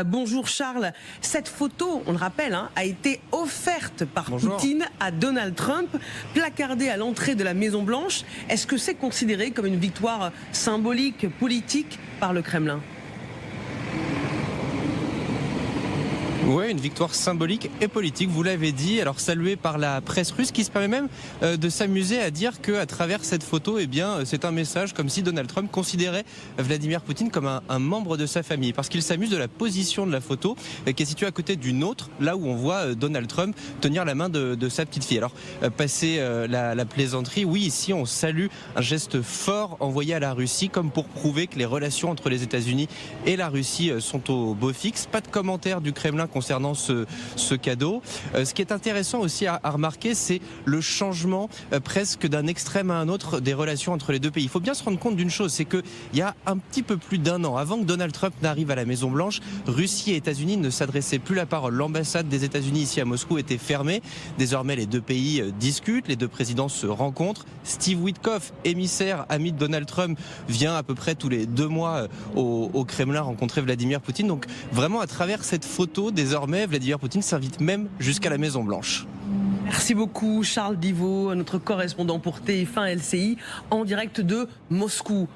Bonjour Charles. Cette photo, on le rappelle, a été offerte par Poutine à Donald Trump, placardée à l'entrée de la Maison Blanche. Est-ce que c'est considéré comme une victoire symbolique, politique par le Kremlin ? Oui, une victoire symbolique et politique, vous l'avez dit, alors saluée par la presse russe qui se permet même de s'amuser à dire qu'à travers cette photo, c'est un message comme si Donald Trump considérait Vladimir Poutine comme un membre de sa famille, parce qu'il s'amuse de la position de la photo qui est située à côté d'une autre, là où on voit Donald Trump tenir la main de sa petite fille. Alors, passer la plaisanterie, oui, ici on salue un geste fort envoyé à la Russie, comme pour prouver que les relations entre les États-Unis et la Russie sont au beau fixe. Pas de commentaire du Kremlin concernant ce cadeau. Ce qui est intéressant aussi à remarquer, c'est le changement presque d'un extrême à un autre des relations entre les deux pays. Il faut bien se rendre compte d'une chose, c'est qu'il y a un petit peu plus d'un an, avant que Donald Trump n'arrive à la Maison Blanche, Russie et États-Unis ne s'adressaient plus la parole. L'ambassade des États-Unis ici à Moscou était fermée. Désormais, les deux pays discutent, les deux présidents se rencontrent. Steve Witkoff, émissaire, ami de Donald Trump, vient à peu près tous les 2 mois au Kremlin rencontrer Vladimir Poutine. Donc vraiment, à travers cette photo, désormais, Vladimir Poutine s'invite même jusqu'à la Maison Blanche. Merci beaucoup Charles Divot, notre correspondant pour TF1 LCI en direct de Moscou.